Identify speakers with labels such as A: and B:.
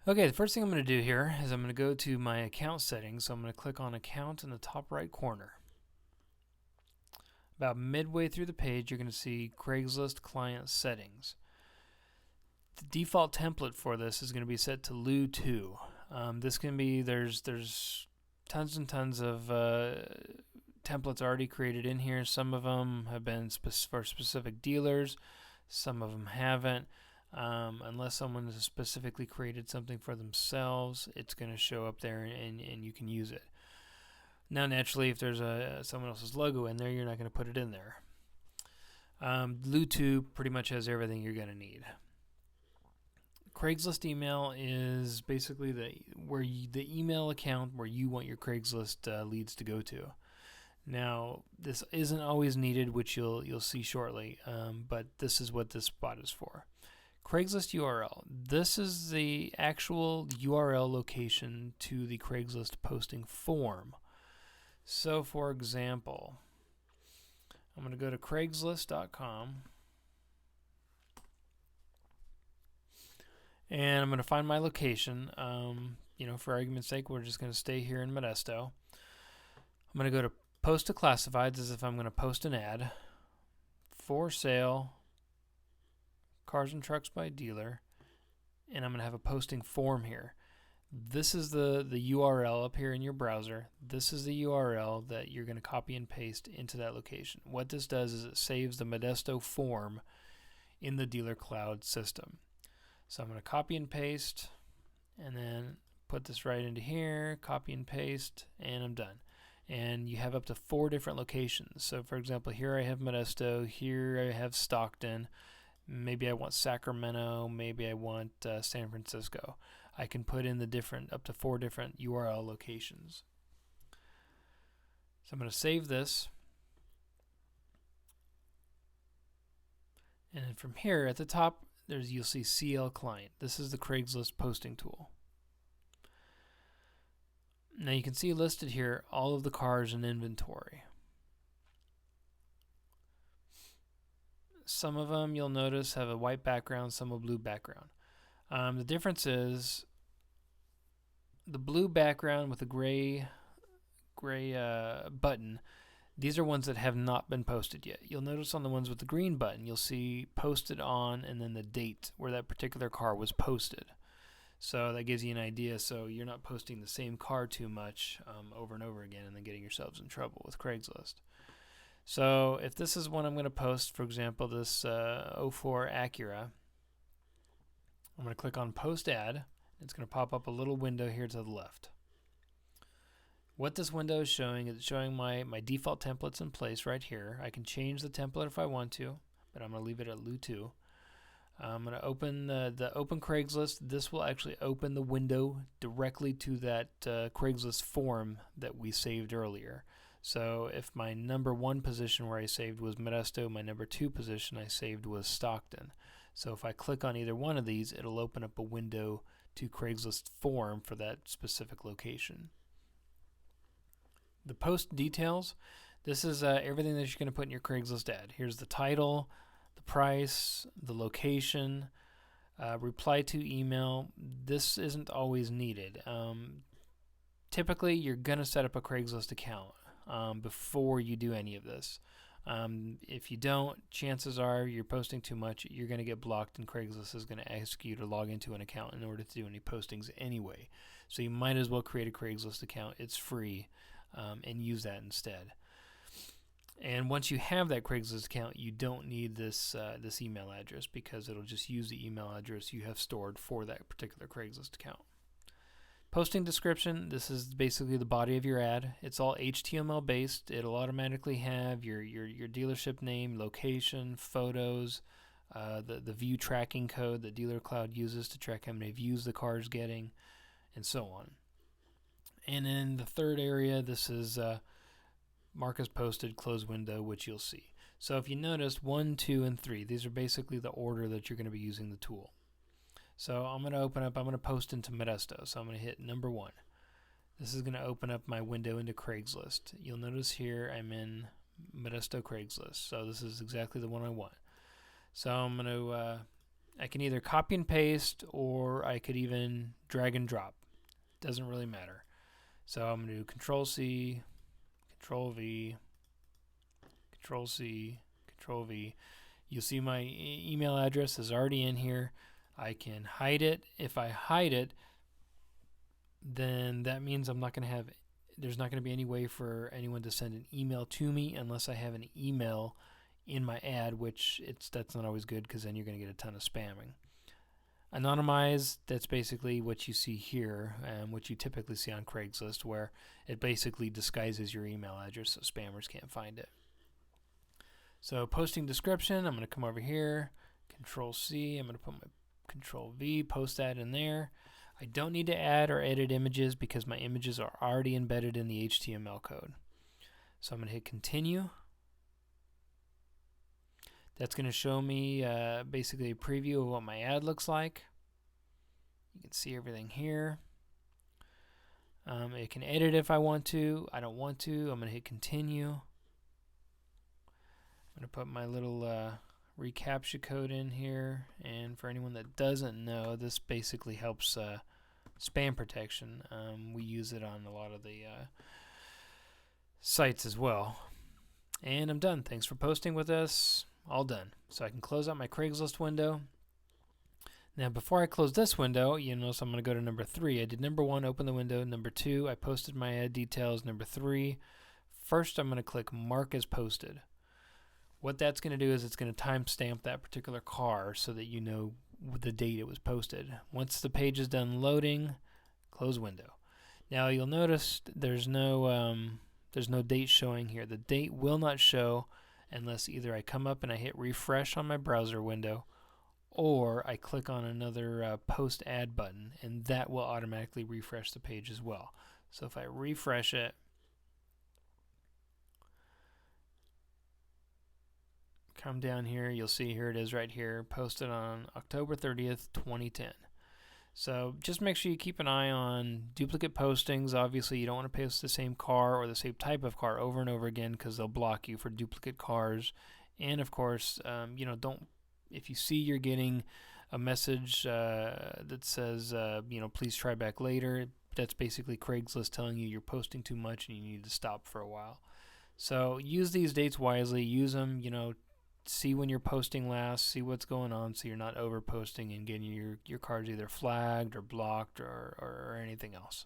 A: Okay, the first thing I'm going to do here is I'm going to go to my account settings. So I'm going to click on account in the top right corner. About midway through the page, you're going to see Craigslist client settings. The default template for this is going to be set to Lu2. This can be, there's tons and tons of templates already created in here. Some of them have been for specific dealers, some of them haven't. Unless someone has specifically created something for themselves, it's going to show up there and you can use it. Now, naturally, if there's someone else's logo in there, you're not going to put it in there. Lu2 pretty much has everything you're going to need. Craigslist email is basically the email account where you want your Craigslist leads to go to. Now, this isn't always needed, which you'll see shortly, but this is what this spot is for. Craigslist URL. This is the actual URL location to the Craigslist posting form. So, for example, I'm going to go to Craigslist.com and I'm going to find my location. For argument's sake, we're just going to stay here in Modesto. I'm going to go to Post to Classifieds as if I'm going to post an ad. For sale, cars and trucks by dealer, and I'm going to have a posting form here. This is the URL up here in your browser. This is the URL that you're going to copy and paste into that location. What this does is it saves the Modesto form in the Dealer Cloud system. So I'm going to copy and paste, and then put this right into here, copy and paste, and I'm done. And you have up to 4 different locations. So for example, here I have Modesto, here I have Stockton, maybe I want Sacramento, maybe I want San Francisco. I can put in up to 4 different URL locations. So I'm going to save this. And then from here at the top, you'll see CL Client. This is the Craigslist posting tool. Now you can see listed here all of the cars in inventory. Some of them you'll notice have a white background, some a blue background. The difference is the blue background with a gray button. These are ones that have not been posted yet. You'll notice on the ones with the green button, you'll see posted on and then the date where that particular car was posted. So that gives you an idea, so you're not posting the same car too much over and over again and then getting yourselves in trouble with Craigslist. So if this is one I'm going to post, for example, this 04 Acura, I'm going to click on Post Ad. It's going to pop up a little window here to the left. What this window is showing my default templates in place right here. I can change the template if I want to, but I'm going to leave it at Lu2. I'm going to open the Open Craigslist. This will actually open the window directly to that Craigslist form that we saved earlier. So if my number 1 position where I saved was Modesto, my number 2 position I saved was Stockton. So if I click on either one of these, it'll open up a window to Craigslist form for that specific location. The post details, this is everything that you're going to put in your Craigslist ad. Here's the title, the price, the location, reply to email. This isn't always needed. Typically, you're going to set up a Craigslist account before you do any of this. If you don't, chances are you're posting too much, you're going to get blocked, and Craigslist is going to ask you to log into an account in order to do any postings anyway. So you might as well create a Craigslist account. It's free, and use that instead. And once you have that Craigslist account, you don't need this email address because it'll just use the email address you have stored for that particular Craigslist account. Posting description, this is basically the body of your ad. It's all HTML based. It'll automatically have your dealership name, location, photos, the view tracking code that Dealer Cloud uses to track how many views the car is getting, and so on. And in the third area, this is mark as posted, close window, which you'll see. So if you notice, 1, 2, and 3, these are basically the order that you're going to be using the tool. So I'm going to post into Modesto. So I'm going to hit number 1. This is going to open up my window into Craigslist. You'll notice here I'm in Modesto Craigslist. So this is exactly the one I want. So I'm going to I can either copy and paste, or I could even drag and drop. Doesn't really matter. So I'm going to do Control C, Control V, Control C, Control V. You'll see my email address is already in here. I can hide it. If I hide it, then that means there's not going to be any way for anyone to send an email to me unless I have an email in my ad, which that's not always good, because then you're going to get a ton of spamming. Anonymized, that's basically what you see here, what you typically see on Craigslist, where it basically disguises your email address so spammers can't find it. So posting description, I'm going to come over here, Control C, I'm going to put my Control V, post that in there. I don't need to add or edit images because my images are already embedded in the HTML code. So I'm going to hit continue. That's going to show me basically a preview of what my ad looks like. You can see everything here. I can edit if I want to. I don't want to. I'm going to hit continue. I'm going to put my little reCAPTCHA code in here. And for anyone that doesn't know, this basically helps spam protection. We use it on a lot of the sites as well. And I'm done. Thanks for posting with us. All done. So I can close out my Craigslist window. Now before I close this window, you notice I'm going to go to number 3. I did number 1, open the window. Number 2, I posted my ad details. Number 3, first I'm going to click mark as posted. What that's going to do is it's going to timestamp that particular car so that you know the date it was posted. Once the page is done loading, close window. Now you'll notice there's no date showing here. The date will not show unless either I come up and I hit refresh on my browser window, or I click on another post ad button, and that will automatically refresh the page as well. So if I refresh it, come down here, you'll see here it is right here, posted on October 30th, 2010. So just make sure you keep an eye on duplicate postings. Obviously, you don't want to post the same car or the same type of car over and over again, because they'll block you for duplicate cars. And of course, don't. If you see you're getting a message that says, please try back later, that's basically Craigslist telling you you're posting too much and you need to stop for a while. So use these dates wisely. Use them. See when you're posting last, see what's going on, so you're not over posting and getting your cards either flagged or blocked or anything else.